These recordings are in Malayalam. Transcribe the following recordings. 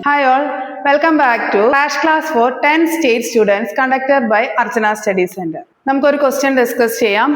Hi all, welcome back to Crash Class for 10 State Students conducted by Archana Study Center. നമുക്കൊരു ക്വസ്റ്റ്യൻ ഡിസ്കസ് ചെയ്യാം.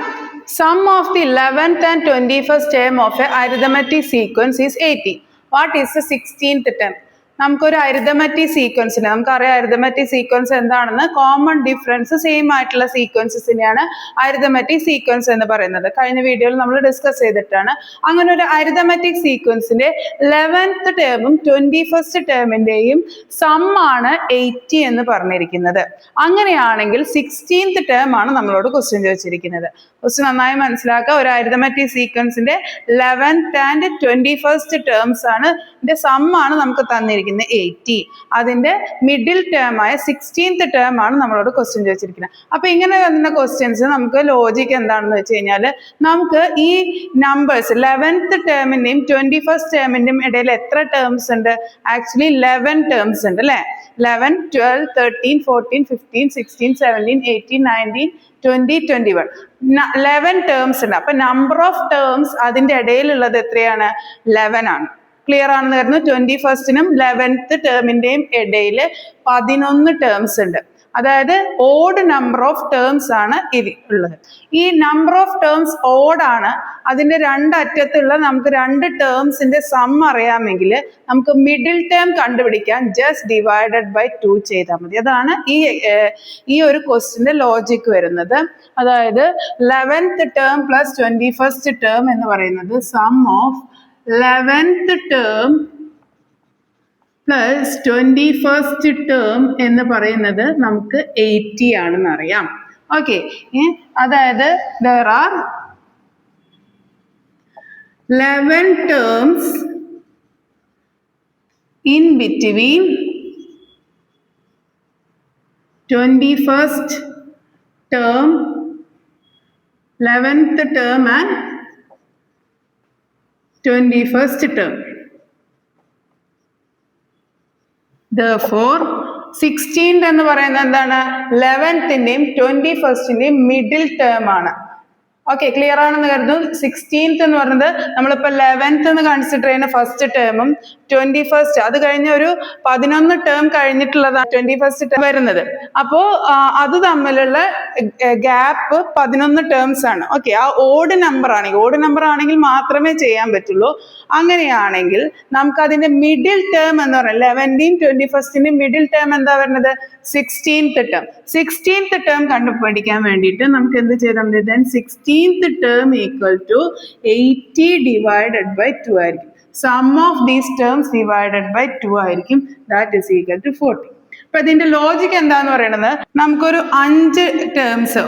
Sum of the 11th and 21st term of a arithmetic sequence is 80. What is the 16th term? നമുക്കൊരു അരിതമെറ്റിക് സീക്വൻസിന് നമുക്കറിയാം അരിതമെറ്റിക് സീക്വൻസ് എന്താണെന്ന്. കോമൺ ഡിഫറൻസ് സെയിം ആയിട്ടുള്ള സീക്വൻസസിനെയാണ് അരിതമെറ്റിക് സീക്വൻസ് എന്ന് പറയുന്നത്. കഴിഞ്ഞ വീഡിയോയിൽ നമ്മൾ ഡിസ്കസ് ചെയ്തിട്ടാണ്. അങ്ങനെ ഒരു അരിതമെറ്റിക് സീക്വൻസിന്റെ 11th ടേമും 21st ടേമിന്റെയും സം ആണ് 80 എന്ന് പറഞ്ഞിരിക്കുന്നത്. അങ്ങനെയാണെങ്കിൽ 16th ടേം ആണ് നമ്മളോട് ക്വസ്റ്റ്യൻ ചോദിച്ചിരിക്കുന്നത്. ക്വസ്റ്റ്യൻ നന്നായി മനസ്സിലാക്കുക. ഒരു അരിതമെറ്റിക് സീക്വൻസിന്റെ 11th and 21st ടേംസ് ആണ് സം ആണ് നമുക്ക് തന്നിരിക്കുന്നത് 80. അതിന്റെ മിഡിൽ ടേം ആയ 16th ടേം ആണ് നമ്മളോട് ക്വസ്റ്റ്യൻ ചോദിച്ചിരിക്കുന്നത്. അപ്പൊ ഇങ്ങനെ വരുന്ന ക്വസ്റ്റ്യൻസ് നമുക്ക് ലോജിക്ക് എന്താണെന്ന് വെച്ച് കഴിഞ്ഞാൽ നമുക്ക് ഈ നമ്പേഴ്സ് 11th ടേമിന്റെയും 21st ടേമിന്റെയും ഇടയിൽ എത്ര ടേംസ് ഉണ്ട്? ആക്ച്വലി 11 ടേംസ് ഉണ്ട് അല്ലെ. 11, 12, 13, 14, 15, 16, 17, 18, 19, 20, 21. 11 ടേംസ് ഉണ്ട്. അപ്പൊ നമ്പർ ഓഫ് ടേംസ് അതിന്റെ ഇടയിലുള്ളത് എത്രയാണ്? 11 ആണ്. ക്ലിയർ ആണെന്ന് കരുതുന്നു. 21st-നും 11th ടേമിന്റെയും ഇടയിൽ 11 ടേംസ് ഉണ്ട്. അതായത് ഓഡ് നമ്പർ ഓഫ് ടേംസ് ആണ് ഉള്ളത്. ഈ നമ്പർ ഓഫ് ടേംസ് ഓഡ് ആണ്. അതിന്റെ രണ്ടറ്റത്തുള്ള നമുക്ക് രണ്ട് ടേംസിന്റെ സം അറിയാമെങ്കിൽ നമുക്ക് മിഡിൽ ടേം കണ്ടുപിടിക്കാൻ ജസ്റ്റ് ഡിവൈഡഡ് ബൈ 2 ചെയ്താൽ മതി. അതാണ് ഈ ഒരു ക്വസ്റ്റിന്റെ ലോജിക് വരുന്നത്. അതായത് 11th term plus 21st term എന്ന് പറയുന്നത് sum of 11th term plus 21st term എന്ന് പറയുന്നത് നമുക്ക് 80 ആണെന്ന് അറിയാം. ഓക്കെ, അതായത് there are 11 terms in between 21st term, 11th term and 21st term. Therefore 16th എന്ന് പറയുന്നത് എന്താണ്? 11th-ന്റെയും 21st-ന്റെയും മിഡിൽ ടേം ആണ്. ഓക്കെ, ക്ലിയർ ആണെന്ന് കരുതുന്നു. 16th എന്ന് പറയുന്നത് നമ്മളിപ്പോ 11th എന്ന് കൺസിഡർ ചെയ്യുന്ന ഫസ്റ്റ് ടേമും 21st അത് കഴിഞ്ഞ ഒരു 11 ടേം കഴിഞ്ഞിട്ടുള്ളതാണ് 21st ടേം വരുന്നത്. അപ്പോ അത് തമ്മിലുള്ള ഗ്യാപ്പ് 11 ടേംസ് ആണ്. ഓക്കെ, ആ ഓഡ് നമ്പർ ആണെങ്കിൽ മാത്രമേ ചെയ്യാൻ പറ്റുള്ളൂ. അങ്ങനെയാണെങ്കിൽ നമുക്ക് അതിന്റെ മിഡിൽ ടേം എന്ന് പറയുന്നത് 11ന്റെയും 21st-ന്റെയും മിഡിൽ ടേം എന്താ വരുന്നത്? 16th term. 16th ടേം കണ്ടുപിടിക്കാൻ വേണ്ടിയിട്ട് നമുക്ക് എന്ത് ചെയ്താൽ മതി? then 16th term equal to 80 divided by 2 ആയിരിക്കും. Sum of these terms divided by 2 ആയിരിക്കും. That is equal to 40. അപ്പൊ ഇതിന്റെ ലോജിക് എന്താന്ന് പറയുന്നത്, നമുക്കൊരു 5 ടേംസ്,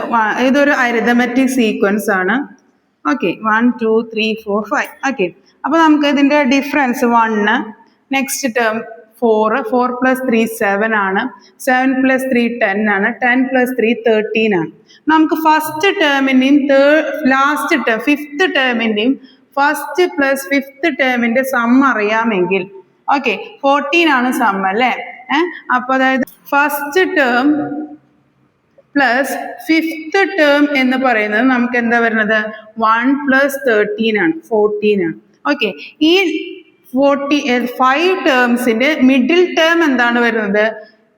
ഇതൊരു അരിതമെറ്റിക് സീക്വൻസ് ആണ്. ഓക്കെ, 1, 2, 3, 4, 5. ഓക്കെ, അപ്പൊ നമുക്ക് ഇതിന്റെ ഡിഫറൻസ് 1, നെക്സ്റ്റ് ടേം 4, 4 + 3 7 ആണ്. 7 + 3 10 ആണ്. 10 + 3 13 ആണ്. നമുക്ക് ഫസ്റ്റ് ടേമിന്റെയും ലാസ്റ്റ് ടേം 5th ടേമിന്റെയും ഫസ്റ്റ് പ്ലസ് 5th ടേമിന്റെ സം അറിയാമെങ്കിൽ, ഓക്കെ, 14 ആണ് സം അല്ലേ. അപ്പൊ അതായത് first term plus 5th term എന്ന് പറയുന്നത് നമുക്ക് എന്താ വരുന്നത്? 1 + 13 ആണ്, 14 ആണ്. ഓക്കെ, ഈ 5 ടേംസിന്റെ മിഡിൽ ടേം എന്താണ് വരുന്നത്?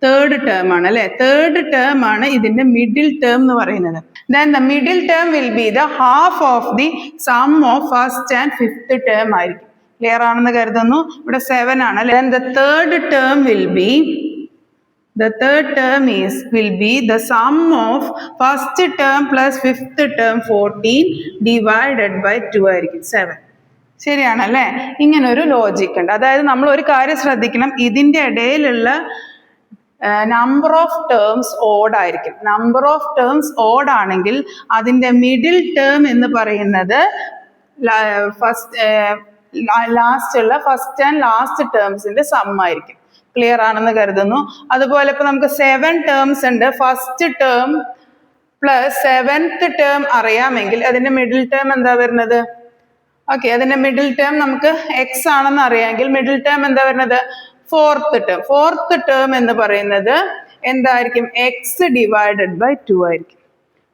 തേർഡ് ടേം ആണ് അല്ലെ. തേർഡ് ടേം ആണ് ഇതിന്റെ മിഡിൽ ടേം എന്ന് പറയുന്നത്. then the middle term will be the half of the sum of first and 5th term ആയിരിക്കും. ക്ലിയർ ആണെന്ന് കരുതുന്നു. ഇവിടെ 7 ആണ് അല്ലെ. then the third term will be the sum of first term plus 5th term 14 divided by 2 ആയിരിക്കും 7. ശരിയാണല്ലേ. ഇങ്ങനൊരു ലോജിക് ഉണ്ട്. അതായത് നമ്മൾ ഒരു കാര്യം ശ്രദ്ധിക്കണം, ഇതിന്റെ ഇടയിലുള്ള നമ്പർ ഓഫ് ടേംസ് ഓഡ് ആയിരിക്കും. നമ്പർ ഓഫ് ടേംസ് ഓഡ് ആണെങ്കിൽ അതിന്റെ മിഡിൽ ടേം എന്ന് പറയുന്നത് ലാസ്റ്റ് ആൻഡ് ലാസ്റ്റ് ടേംസിന്റെ സം ആയിരിക്കും. ക്ലിയർ ആണെന്ന് കരുതുന്നു. അതുപോലെ ഇപ്പൊ നമുക്ക് 7 ടേംസ് ഉണ്ട്. First term plus 7th term അറിയാമെങ്കിൽ അതിന്റെ മിഡിൽ ടേം എന്താ വരുന്നത്? ഓക്കെ, അതിന്റെ മിഡിൽ ടേം നമുക്ക് എക്സ് ആണെന്ന് അറിയാമെങ്കിൽ മിഡിൽ ടേം എന്താ വരുന്നത്? 4th term. 4th ടേം എന്ന് പറയുന്നത് എന്തായിരിക്കും? എക്സ് ഡിവൈഡഡ് ബൈ 2 ആയിരിക്കും.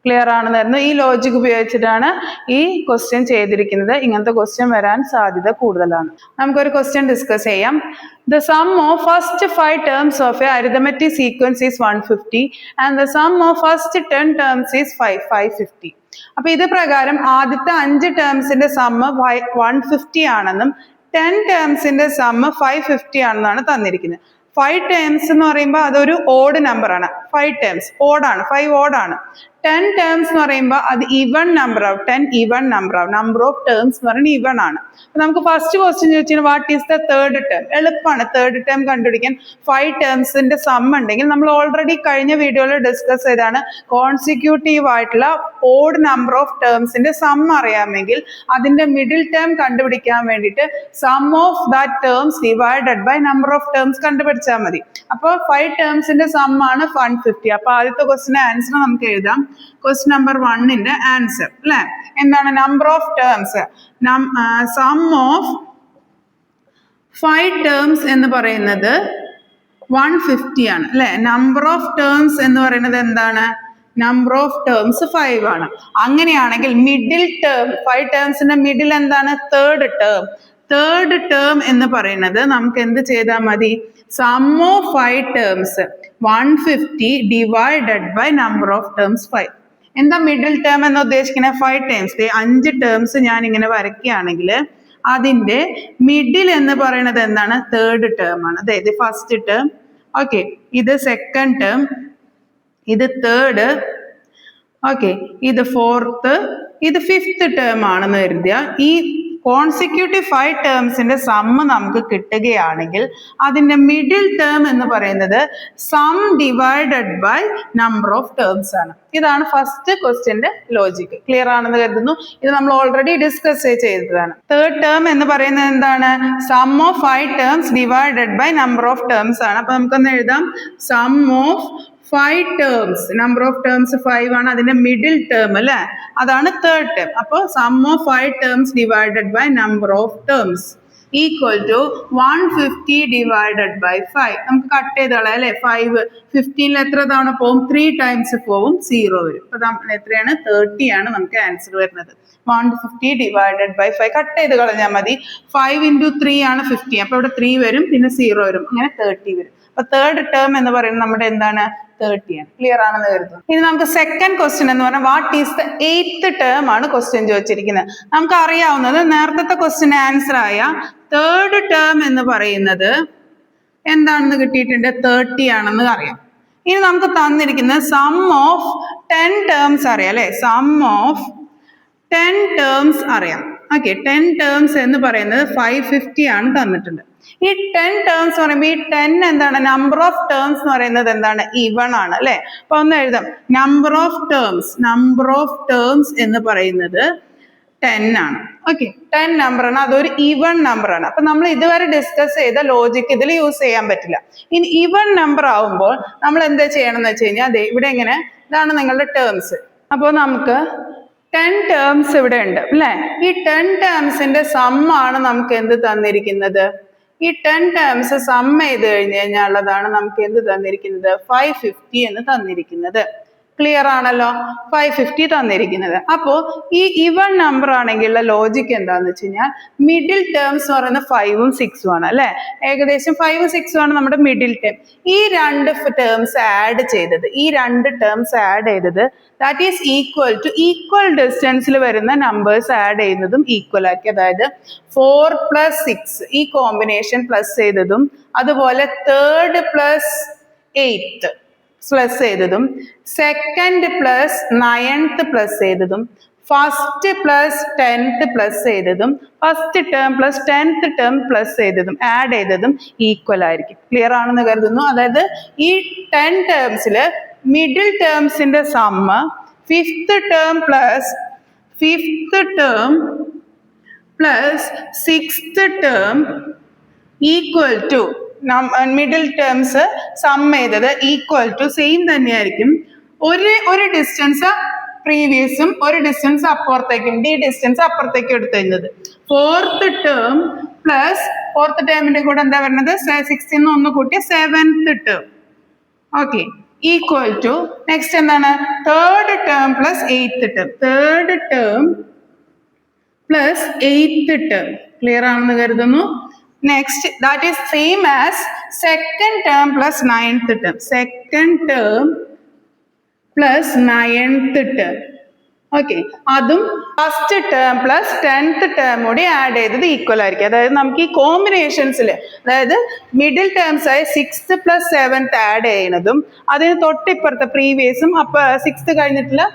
ക്ലിയർ ആണെന്നായിരുന്നു. ഈ ലോജിക് ഉപയോഗിച്ചിട്ടാണ് ഈ ക്വസ്റ്റ്യൻ ചെയ്തിരിക്കുന്നത്. ഇങ്ങനത്തെ ക്വസ്റ്റ്യൻ വരാൻ സാധ്യത കൂടുതലാണ്. നമുക്കൊരു ക്വസ്റ്റ്യൻ ഡിസ്കസ് ചെയ്യാം. The sum of first 5 terms of a arithmetic sequence is 150 and the sum of first 10 terms is 550. അപ്പൊ ഇത് പ്രകാരം ആദ്യത്തെ 5 ടേംസിന്റെ സമ്മ് 150 ആണെന്നും 10 ടേംസിന്റെ സമ്മ് 550 ആണെന്നാണ് തന്നിരിക്കുന്നത്. 5 ടേംസ് എന്ന് പറയുമ്പോൾ അതൊരു ഓഡ് നമ്പർ ആണ്. 5 ടേംസ് ഓഡാണ്, 5 ഓഡാണ്. 10 ടേംസ് എന്ന് പറയുമ്പോൾ അത് ഈവൺ നമ്പർ ആവും. 10 ഈവൺ നമ്പർ ആവും. നമ്പർ ഓഫ് ടേംസ് എന്ന് പറയുന്നത് ഈവൺ ആണ്. അപ്പൊ നമുക്ക് ഫസ്റ്റ് ക്വസ്റ്റ്യൻ ചോദിച്ചാൽ what is the third term? എളുപ്പമാണ് തേർഡ് ടേം കണ്ടുപിടിക്കാൻ. 5 ടേംസിന്റെ സം ഉണ്ടെങ്കിൽ നമ്മൾ ഓൾറെഡി കഴിഞ്ഞ വീഡിയോയിൽ ഡിസ്കസ് ചെയ്താണ്, കോൺസിക്യൂട്ടീവ് ആയിട്ടുള്ള ഓഡ് നമ്പർ ഓഫ് ടേംസിന്റെ സം അറിയാമെങ്കിൽ അതിന്റെ മിഡിൽ ടേം കണ്ടുപിടിക്കാൻ വേണ്ടിയിട്ട് sum of that terms divided by number of terms കണ്ടുപിടിച്ചാൽ മതി. അപ്പോൾ 5 ടേംസിന്റെ സം ആണ് 150. അപ്പൊ ആദ്യത്തെ ക്വസ്റ്റിന്റെ ആൻസർ നമുക്ക് എഴുതാം. ക്വസ്റ്റ്യൻ നമ്പർ 1ന്റെ ആൻസർ അല്ലെ എന്താണ്? Number of terms, sum of 5 terms എന്ന് പറയുന്നത് 150 ആണ് അല്ലെ. നമ്പർ ഓഫ് ടേംസ് എന്ന് പറയുന്നത് എന്താണ്? നമ്പർ ഓഫ് ടേംസ് 5 ആണ്. അങ്ങനെയാണെങ്കിൽ മിഡിൽ ടേം, 5 ടേംസിന്റെ മിഡിൽ എന്താണ്? Third term. തേർഡ് ടേം എന്ന് പറയുന്നത് നമുക്ക് എന്ത് ചെയ്താൽ മതി? Sum of 5 terms 150 divided by number of terms 5. എന്താ മിഡിൽ ടേം എന്ന് ഉദ്ദേശിക്കുന്നത്? 5 ടേംസ്, 5 ടേംസ് ഞാൻ ഇങ്ങനെ വരയ്ക്കുകയാണെങ്കിൽ അതിന്റെ മിഡിൽ എന്ന് പറയുന്നത് എന്താണ്? തേർഡ് ടേം ആണ്. അതായത് ഫസ്റ്റ് ടേം, ഓക്കെ, ഇത് സെക്കൻഡ് ടേം, ഇത് തേർഡ്, ഓക്കെ, ഇത് ഫോർത്ത്, ഇത് ഫിഫ്ത്ത് ടേം ആണെന്ന് കരുതിയ ഈ കോൺസിക്യൂട്ടീവ് 5 ടേംസിന്റെ സമ്മ് നമുക്ക് കിട്ടുകയാണെങ്കിൽ അതിന്റെ മിഡിൽ ടേം എന്ന് പറയുന്നത് sum divided by number of terms ആണ്. ഇതാണ് ഫസ്റ്റ് ക്വസ്റ്റ്യന്റെ ലോജിക്. ക്ലിയർ ആണെന്ന് കരുതുന്നു. ഇത് നമ്മൾ ഓൾറെഡി ഡിസ്കസ് ചെയ്തതാണ്. തേർഡ് ടേം എന്ന് പറയുന്നത് എന്താണ്? Sum of 5 terms divided by number of terms ആണ്. അപ്പൊ നമുക്കൊന്ന് എഴുതാം. Sum of 5 terms, number of terms 5 ആണ്, അതിന്റെ മിഡിൽ ടേം അല്ലെ, അതാണ് തേർഡ് ടേം. അപ്പോൾ sum of 5 terms divided by number of terms equal to 150 divided by 5. നമുക്ക് കട്ട് ചെയ്ത് കളയാം അല്ലെ. 5 15 എത്ര തവണ പോവും? 3 ടൈംസ് പോവും, 0 വരും. അപ്പൊ എത്രയാണ്? 30 ആണ് നമുക്ക് ആൻസർ വരുന്നത്. 150 ഡിവൈഡഡ് ബൈ 5 കട്ട് ചെയ്ത് കളഞ്ഞാൽ മതി. 5 into 3 ആണ് 50. അപ്പൊ ഇവിടെ 3 വരും, പിന്നെ 0 വരും, അങ്ങനെ 30 വരും. അപ്പൊ തേർഡ് ടേം എന്ന് പറയുന്നത് നമ്മുടെ എന്താണ്? 30 ആണ്. ക്ലിയർ ആണെന്ന് കരുതുന്നു. ഇനി നമുക്ക് സെക്കൻഡ് ക്വസ്റ്റ്യൻ എന്ന് പറഞ്ഞാൽ what is the 8th term ആണ് ക്വസ്റ്റ്യൻ ചോദിച്ചിരിക്കുന്നത്. നമുക്ക് അറിയാവുന്നത് നേരത്തെ ക്വസ്റ്റ്യൻ ആൻസർ ആയ തേർഡ് ടേം എന്ന് പറയുന്നത് എന്താണെന്ന് കിട്ടിയിട്ടുണ്ട്? 30 ആണെന്ന് അറിയാം. ഇനി നമുക്ക് തന്നിരിക്കുന്നത് സം ഓഫ് 10 ടേംസ് അറിയാം അല്ലെ. സം ഓഫ് 10 ടേംസ് അറിയാം. ഓക്കെ, 10 ടേംസ് എന്ന് പറയുന്നത് 550 ആണ് തന്നിട്ടുണ്ട്. ഈ 10 ടേംസ് പറയുമ്പോൾ ഈ 10 എന്താണ്? നമ്പർ ഓഫ് ടേംസ് എന്ന് പറയുന്നത് എന്താണ്? ഈവൺ ആണ് അല്ലെ. അപ്പൊ ഒന്ന് എഴുതാം. Number of terms, number of terms എന്ന് പറയുന്നത് 10 ആണ്. ഓക്കെ, 10 നമ്പർ ആണ്, അതൊരു ഈവൺ നമ്പർ ആണ്. അപ്പൊ നമ്മൾ ഇതുവരെ ഡിസ്കസ് ചെയ്ത ലോജിക് ഇതിൽ യൂസ് ചെയ്യാൻ പറ്റില്ല. ഇനി ഈവൺ നമ്പർ ആവുമ്പോൾ നമ്മൾ എന്താ ചെയ്യണം എന്ന് വെച്ച് കഴിഞ്ഞാൽ അതെ ഇവിടെ ഇങ്ങനെ ഇതാണ് നിങ്ങളുടെ ടേംസ്. അപ്പോൾ നമുക്ക് 10 ടേംസ് ഇവിടെ ഉണ്ട് അല്ലെ. ഈ 10 ടേംസിന്റെ സമ്മാണ് നമുക്ക് എന്ത് തന്നിരിക്കുന്നത്? ഈ 10 ടേംസ് സം ചെയ്ത് കഴിഞ്ഞ് കഴിഞ്ഞാലുള്ളതാണ് നമുക്ക് എന്ത് തന്നിരിക്കുന്നത്? 550 എന്ന് തന്നിരിക്കുന്നത്. ക്ലിയർ ആണല്ലോ? 550 തന്നിരിക്കുന്നത്. അപ്പോൾ ഈ ഈവൺ നമ്പർ ആണെങ്കിലുള്ള ലോജിക് എന്താന്ന് വെച്ച് കഴിഞ്ഞാൽ മിഡിൽ ടേംസ് എന്ന് പറയുന്നത് 5ഉം 6ഉം ആണ് അല്ലെ. ഏകദേശം 5ഉം 6ഉം ആണ് നമ്മുടെ മിഡിൽ ടേം. ഈ 2 ടേംസ് ആഡ് ചെയ്തത്, ഈ 2 ടേംസ് ആഡ് ചെയ്തത് that is equal to equal ഡിസ്റ്റൻസിൽ വരുന്ന നമ്പേഴ്സ് ആഡ് ചെയ്യുന്നതും ഈക്വൽ ആക്കി. അതായത് 4 + 6 ഈ കോമ്പിനേഷൻ പ്ലസ് ചെയ്തതും അതുപോലെ 3rd + 8th പ്ലസ് ചെയ്തതും സെക്കൻഡ് പ്ലസ് 9th പ്ലസ് ചെയ്തതും ഫസ്റ്റ് പ്ലസ് 10th പ്ലസ് ചെയ്തതും first term plus 10th term plus ചെയ്തതും ആഡ് ചെയ്തതും ഈക്വൽ ആയിരിക്കും. ക്ലിയർ ആണെന്ന് കരുതുന്നു. അതായത് ഈ 10 ടേംസില് മിഡിൽ ടേംസിന്റെ sum 5th term plus 6th term equal to middle terms sum ചെയ്തത് ഈക്വൽ ടു സെയിം തന്നെയായിരിക്കും. ഒരു ഡിസ്റ്റൻസ് പ്രീവിയസും ഒരു ഡിസ്റ്റൻസ് അപ്പുറത്തേക്കും, ഈ ഡിസ്റ്റൻസ് അപ്പുറത്തേക്കും എടുത്തു കഴിഞ്ഞത് 4th ടേം പ്ലസ് 4th ടേമിന്റെ കൂടെ എന്താ വരുന്നത്? 16 ഒന്ന് കൂട്ടിയ 7th term. Okay, equal to next എന്താണ് third term plus eighth term, third term plus eighth term. Clear ആണെന്ന് കരുതുന്നു. Next that is same as second term plus ninth term, second term plus ninth term. Okay, അതും first term plus 10th term കൂടി ആഡ് ചെയ്തത് ഈക്വൽ ആയിരിക്കും. അതായത് നമുക്ക് ഈ കോമ്പിനേഷൻസിൽ, അതായത് മിഡിൽ ടേംസ് ആയ 6th പ്ലസ് 7th ആഡ് ചെയ്യുന്നതും അതിന് തൊട്ടിപ്പുറത്തെ പ്രീവിയസും അപ്പൊ 6th കഴിഞ്ഞിട്ടുള്ള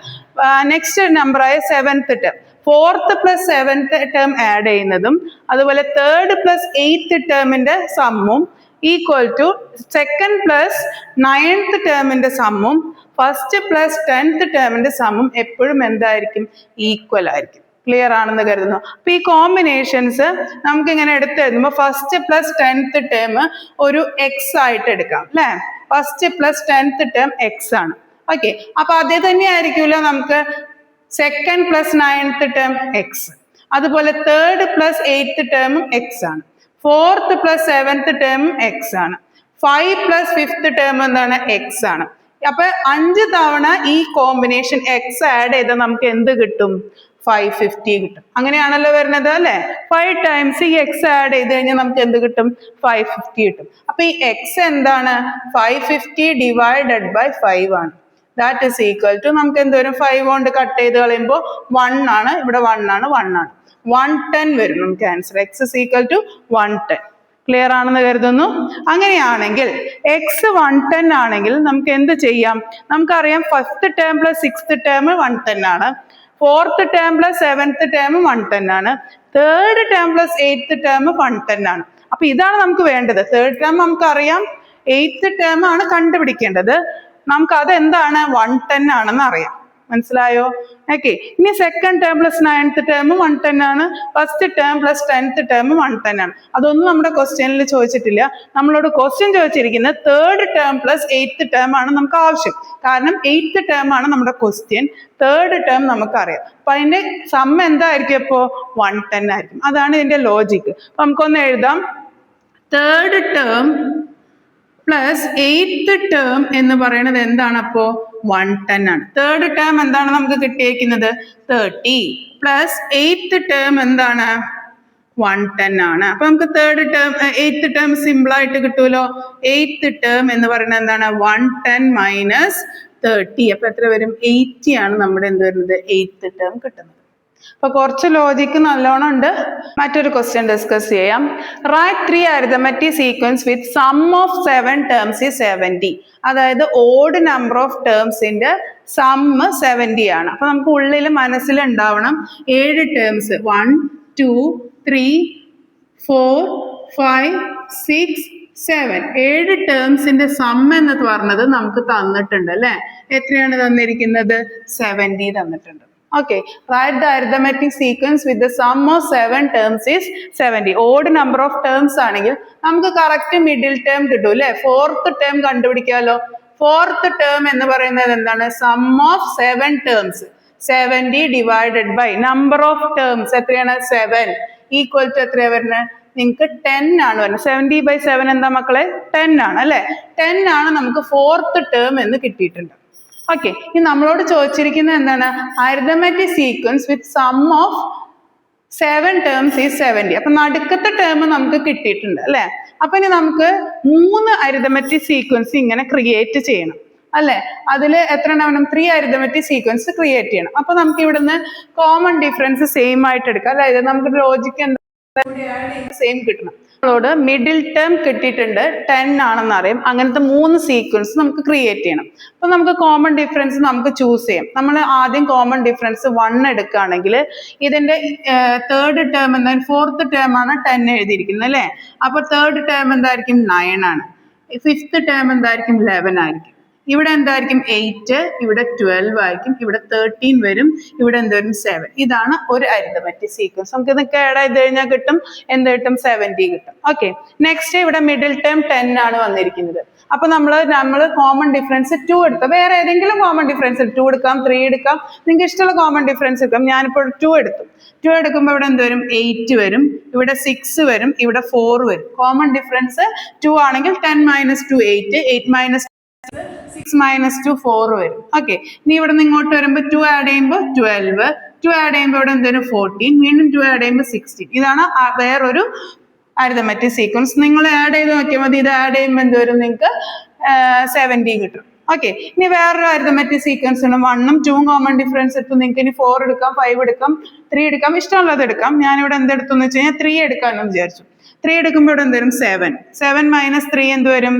നെക്സ്റ്റ് നമ്പറായ 7th term, 4th plus 7th term add ചെയ്യുന്നതും അതുപോലെ 3rd പ്ലസ് 8th ടേമിന്റെ സമ്മും equal to second plus 9th ടേമിന്റെ സമ്മും ഫസ്റ്റ് പ്ലസ് 10th ടേമിന്റെ സമ്മും എപ്പോഴും എന്തായിരിക്കും ഈക്വൽ ആയിരിക്കും. ക്ലിയർ ആണെന്ന് കരുതുന്നു. അപ്പൊ ഈ കോമ്പിനേഷൻസ് നമുക്ക് ഇങ്ങനെ എടുത്ത് എഴുതുമ്പോൾ ഫസ്റ്റ് പ്ലസ് 10th ടേം ഒരു എക്സ് ആയിട്ട് എടുക്കാം അല്ലെ. First plus 10th term X ആണ്. ഓക്കെ, അപ്പൊ അതേ തന്നെ ആയിരിക്കുമല്ലോ നമുക്ക് second plus 9th term X, അതുപോലെ 3rd പ്ലസ് 8th ടേമും എക്സ് ആണ്, 4th പ്ലസ് 7th ടേമും എക്സ് ആണ്, 5 പ്ലസ് 5th ടേം എന്താണ് എക്സ് ആണ്. അപ്പൊ 5 തവണ ഈ കോമ്പിനേഷൻ എക്സ് ആഡ് ചെയ്താൽ നമുക്ക് എന്ത് കിട്ടും? 550 കിട്ടും. അങ്ങനെയാണല്ലോ വരുന്നത് അല്ലെ. 5 ടൈംസ് ഈ എക്സ് ആഡ് ചെയ്ത് കഴിഞ്ഞാൽ നമുക്ക് എന്ത് കിട്ടും? 550 കിട്ടും. അപ്പൊ ഈ എക്സ് എന്താണ്? 550 ഡിവൈഡഡ് ബൈ 5 ആണ്. ദാറ്റ് ഇസ് ഈക്വൽ ടു നമുക്ക് എന്ത് വരും? 5 കൊണ്ട് കട്ട് ചെയ്ത് കളയുമ്പോൾ 1 ആണ്, ഇവിടെ 1 ആണ്, 1 ആണ്, 110 വരും നമുക്ക് answer. X is equal to 110. Clear ആണെന്ന് കരുതുന്നു. അങ്ങനെയാണെങ്കിൽ എക്സ് 110 ആണെങ്കിൽ നമുക്ക് എന്ത് ചെയ്യാം? നമുക്കറിയാം first term plus 6th term 110 ആണ്, 4th term plus 7th term 110 ആണ്, 3rd term plus 8th term 110 ആണ്. അപ്പൊ ഇതാണ് നമുക്ക് വേണ്ടത്. 3rd ടേം നമുക്കറിയാം, 8th ടേം ആണ് കണ്ടുപിടിക്കേണ്ടത്. നമുക്ക് അതെന്താണ്? 110 ആണെന്ന് അറിയാം. മനസ്സിലായോ? ഓക്കെ, ഇനി second term plus 9th term 110 ആണ്, first term plus 10th term 110 ആണ്. അതൊന്നും നമ്മുടെ ക്വസ്റ്റ്യനിൽ ചോദിച്ചിട്ടില്ല. നമ്മളോട് ക്വസ്റ്റ്യൻ ചോദിച്ചിരിക്കുന്നത് 3rd term plus 8th term ആണ് നമുക്ക് ആവശ്യം. കാരണം 8th ടേം ആണ് നമ്മുടെ ക്വസ്റ്റ്യൻ, 3rd ടേം നമുക്കറിയാം. അപ്പൊ അതിന്റെ സം എന്തായിരിക്കും? ഇപ്പോ 110 ആയിരിക്കും. അതാണ് ഇതിന്റെ ലോജിക്ക്. അപ്പൊ നമുക്കൊന്ന് എഴുതാം. 3rd term plus 8th term എന്ന് പറയുന്നത് എന്താണ്? അപ്പോ 110 ആണ്. 3rd ടേം എന്താണ് നമുക്ക് കിട്ടിയേക്കുന്നത്? 30 പ്ലസ് 8th ടേം എന്താണ്? 110 ആണ്. അപ്പൊ നമുക്ക് 8th ടേം സിമ്പിൾ ആയിട്ട് കിട്ടുമല്ലോ. 8th ടേം എന്ന് പറയുന്നത് എന്താണ്? 110 മൈനസ് 30. അപ്പൊ എത്ര വരും? 80 ആണ് നമ്മുടെ എന്ത് വരുന്നത്? 8th ടേം കിട്ടുന്നത്. അപ്പൊ കുറച്ച് ലോജിക്ക് നല്ലോണം ഉണ്ട്. മറ്റൊരു ക്വസ്റ്റ്യൻ ഡിസ്കസ് ചെയ്യാം. Write 3 arithmetic sequence with sum of 7 terms is 70. അതായത് ഓഡ് നമ്പർ ഓഫ് ടേംസിന്റെ സമ്മ് 70 ആണ്. അപ്പൊ നമുക്ക് ഉള്ളിൽ മനസ്സിലുണ്ടാവണം 7 ടേംസ്, 1 2 3 4 5 6 7, 7 ടേംസിന്റെ സം എന്ന് പറഞ്ഞത് നമുക്ക് തന്നിട്ടുണ്ട് അല്ലെ. എത്രയാണ് തന്നിരിക്കുന്നത്? 70 തന്നിട്ടുണ്ട്. Okay, write the arithmetic sequence with the sum of 7 terms is 70. Odd number of terms ആണെങ്കിൽ നമുക്ക് കറക്റ്റ് മിഡിൽ ടേം കിട്ടും അല്ലെ. 4th term കണ്ടുപിടിക്കാമല്ലോ. 4th ടേം എന്ന് പറയുന്നത് എന്താണ്? Sum of 7 terms, 70 divided by number of terms എത്രയാണ്? 7 ഈക്വൽ ടു എത്രയാണ് വരുന്നത്? നിങ്ങൾക്ക് 10 ആണ് വരുന്നത്. 70 by 7 എന്താ മക്കളെ? 10 ആണ് അല്ലെ. 10 ആണ് നമുക്ക് 4th ടേം എന്ന് കിട്ടിയിട്ടുണ്ട്. ഓക്കെ, ഇനി നമ്മളോട് ചോദിച്ചിരിക്കുന്നത് എന്താണ്? Arithmetic sequence with sum of 7 terms is 70. അപ്പൊ നടുക്കത്തെ ടേം നമുക്ക് കിട്ടിയിട്ടുണ്ട് അല്ലെ. അപ്പൊ ഇനി നമുക്ക് 3 അരിത്തമെറ്റിക് സീക്വൻസ് ഇങ്ങനെ ക്രിയേറ്റ് ചെയ്യണം അല്ലെ. അതിൽ എത്ര വേണം? 3 അരിത്തമെറ്റിക് സീക്വൻസ് ക്രിയേറ്റ് ചെയ്യണം. അപ്പൊ നമുക്ക് ഇവിടുന്ന് കോമൺ ഡിഫറൻസ് സെയിം ആയിട്ട് എടുക്കാം. അതായത് നമുക്ക് ലോജിക്ക് എന്താ? സെയിം കിട്ടണം. നമ്മളോട് മിഡിൽ ടേം കിട്ടിയിട്ടുണ്ട്, 10 ആണെന്ന് അറിയാം. അങ്ങനത്തെ 3 സീക്വൻസ് നമുക്ക് ക്രിയേറ്റ് ചെയ്യണം. അപ്പൊ നമുക്ക് കോമൺ ഡിഫറൻസ് നമുക്ക് ചൂസ് ചെയ്യാം. നമ്മൾ ആദ്യം കോമൺ ഡിഫറൻസ് 1 എടുക്കുകയാണെങ്കിൽ ഇതിന്റെ 3rd ടേം എന്തായാലും 4th ടേം ആണ് 10 എഴുതിയിരിക്കുന്നത് അല്ലെ. അപ്പൊ 3rd ടേം എന്തായിരിക്കും? 9 ആണ്. 5th ടേം എന്തായിരിക്കും? 11 ആയിരിക്കും. ഇവിടെ എന്തായിരിക്കും? 8, ഇവിടെ 12 ആയിരിക്കും, ഇവിടെ 13 വരും, ഇവിടെ എന്ത് വരും? 7. ഇതാണ് ഒരു അരിത്തമെറ്റിക് സീക്വൻസ്. നമുക്ക് ഇതൊക്കെ ആഡ് ചെയ്ത് കഴിഞ്ഞാൽ കിട്ടും എന്ത് കിട്ടും? 70 കിട്ടും. ഓക്കെ, നെക്സ്റ്റ് ഇവിടെ മിഡിൽ ടേം 10 ആണ് വന്നിരിക്കുന്നത്. അപ്പൊ നമ്മൾ കോമൺ ഡിഫറൻസ് 2 എടുക്കാം. വേറെ ഏതെങ്കിലും കോമൺ ഡിഫറൻസ് 2 എടുക്കാം, 3 എടുക്കാം, നിങ്ങൾക്ക് ഇഷ്ടമുള്ള കോമൺ ഡിഫറൻസ് എടുക്കാം. ഞാനിപ്പോൾ 2 എടുത്തു. 2 എടുക്കുമ്പോൾ ഇവിടെ എന്ത് വരും? 8 വരും, ഇവിടെ 6 വരും, ഇവിടെ 4 വരും. കോമൺ ഡിഫറൻസ് 2 ആണെങ്കിൽ 10 - 2 8, 8 - 6 മൈനസ് 2 4 വരും. ഓക്കെ, ഇനി ഇവിടെ നിന്ന് ഇങ്ങോട്ട് വരുമ്പോൾ 2 ആഡ് ചെയ്യുമ്പോൾ 12, 2 ആഡ് ചെയ്യുമ്പോൾ ഇവിടെ എന്തെങ്കിലും 14, വീണ്ടും 2 ആഡ് ചെയ്യുമ്പോൾ 16. ഇതാണ് വേറൊരു അരിതമെറ്റിക് സീക്വൻസ്. നിങ്ങൾ ആഡ് ചെയ്ത് നോക്കിയാൽ മതി. ഇത് ആഡ് ചെയ്യുമ്പോൾ എന്ത് വരും? നിങ്ങൾക്ക് 70 കിട്ടും. ഓക്കെ, ഇനി വേറൊരു അരിതമെറ്റിക് സീക്വൻസ് ഉണ്ട്. 1ഉം 2ഉം കോമൺ ഡിഫറൻസ് എടുത്ത് നിങ്ങൾക്ക് ഇനി 4 എടുക്കാം, 5 എടുക്കാം, 3 എടുക്കാം, ഇഷ്ടമുള്ളത് എടുക്കാം. ഞാനിവിടെ എന്തെടുത്തു എന്ന് വെച്ച് കഴിഞ്ഞാൽ 3 എടുക്കാമെന്ന് വിചാരിച്ചു. 3 എടുക്കുമ്പോൾ ഇവിടെ എന്ത് വരും? 7 മൈനസ് 3 എന്ത് വരും?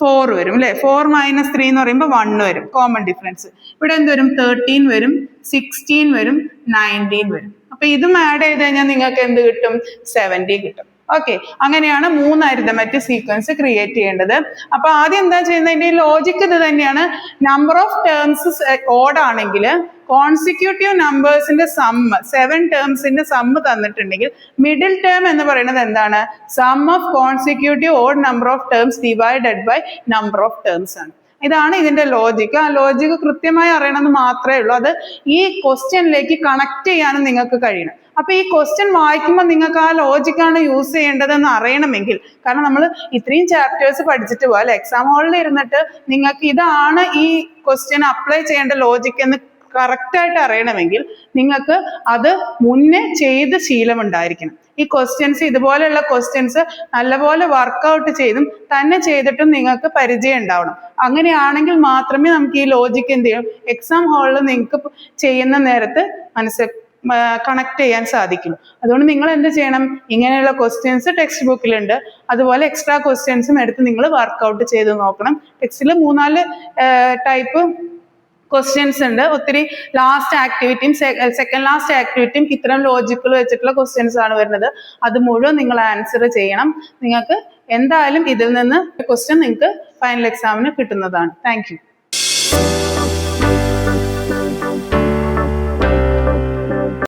4 വരും അല്ലേ? 4 മൈനസ് 3 എന്ന് പറയുമ്പോൾ 1 വരും, കോമൺ ഡിഫറൻസ്. ഇവിടെ എന്ത് വരും? 13 വരും, 16 വരും, 19 വരും. അപ്പൊ ഇതും ആഡ് ചെയ്ത് കഴിഞ്ഞാൽ നിങ്ങൾക്ക് എന്ത് കിട്ടും? 70 കിട്ടും. ഓക്കെ, അങ്ങനെയാണ് 3 അരിതമെറ്റിക് സീക്വൻസ് ക്രിയേറ്റ് ചെയ്യേണ്ടത്. അപ്പൊ ആദ്യം എന്താ ചെയ്യുന്നത്? ഇതിന്റെ ലോജിക്ക് ഇത് തന്നെയാണ്. നമ്പർ ഓഫ് ടേംസ് ഓഡ് ആണെങ്കിൽ കോൺസിക്യൂട്ടീവ് നമ്പേഴ്സിന്റെ സമ്മ്, 7 ടേംസിന്റെ സമ്മ് തന്നിട്ടുണ്ടെങ്കിൽ മിഡിൽ ടേം എന്ന് പറയുന്നത് എന്താണ്? Sum of consecutive odd number of terms divided by number of terms ആണ്. ഇതാണ് ഇതിന്റെ ലോജിക്ക്. ആ ലോജിക്ക് കൃത്യമായി അറിയണമെന്ന് മാത്രമേ ഉള്ളൂ. അത് ഈ ക്വസ്റ്റ്യനിലേക്ക് കണക്ട് ചെയ്യാനും നിങ്ങൾക്ക് കഴിയണം. അപ്പൊ ഈ ക്വസ്റ്റ്യൻ വായിക്കുമ്പോൾ നിങ്ങൾക്ക് ആ ലോജിക്കാണ് യൂസ് ചെയ്യേണ്ടതെന്ന് അറിയണമെങ്കിൽ, കാരണം നമ്മൾ ഇത്രയും ചാപ്റ്റേഴ്സ് പഠിച്ചിട്ട് പോലെ എക്സാം ഹാളിൽ ഇരുന്നിട്ട് നിങ്ങൾക്ക് ഇതാണ് ഈ ക്വസ്റ്റ്യൻ അപ്ലൈ ചെയ്യേണ്ട ലോജിക്ക് എന്ന് കറക്റ്റായിട്ട് അറിയണമെങ്കിൽ നിങ്ങൾക്ക് അത് മുന്നേ ചെയ്ത് ശീലമുണ്ടായിരിക്കണം. ഈ ക്വസ്റ്റ്യൻസ്, ഇതുപോലെയുള്ള ക്വസ്റ്റ്യൻസ് നല്ലപോലെ വർക്കൗട്ട് ചെയ്തും തന്നെ ചെയ്തിട്ടും നിങ്ങൾക്ക് പരിചയം ഉണ്ടാവണം. അങ്ങനെയാണെങ്കിൽ മാത്രമേ നമുക്ക് ഈ ലോജിക്ക് എന്ത് ചെയ്യും എക്സാം ഹാളിൽ നിങ്ങൾക്ക് ചെയ്യുന്ന നേരത്ത് കണക്ട് ചെയ്യാൻ സാധിക്കുള്ളൂ. അതുകൊണ്ട് നിങ്ങൾ എന്ത് ചെയ്യണം? ഇങ്ങനെയുള്ള ക്വസ്റ്റ്യൻസ് ടെക്സ്റ്റ് ബുക്കിലുണ്ട്, അതുപോലെ എക്സ്ട്രാ ക്വസ്റ്റ്യൻസും എടുത്ത് നിങ്ങൾ വർക്കൗട്ട് ചെയ്ത് നോക്കണം. ടെക്സ്റ്റിൽ 3-4 ടൈപ്പ് ക്വസ്റ്റ്യൻസ് ഉണ്ട്. ഒത്തിരി ലാസ്റ്റ് ആക്ടിവിറ്റിയും സെക്കൻഡ് ലാസ്റ്റ് ആക്ടിവിറ്റിയും ഇത്തരം ലോജിക്കുകൾ വെച്ചിട്ടുള്ള ക്വസ്റ്റ്യൻസ് ആണ് വരുന്നത്. അത് മുഴുവൻ നിങ്ങൾ ആൻസർ ചെയ്യണം. നിങ്ങൾക്ക് എന്തായാലും ഇതിൽ നിന്ന് ക്വസ്റ്റ്യൻ നിങ്ങൾക്ക് ഫൈനൽ എക്സാമിന് കിട്ടുന്നതാണ്. Thank you.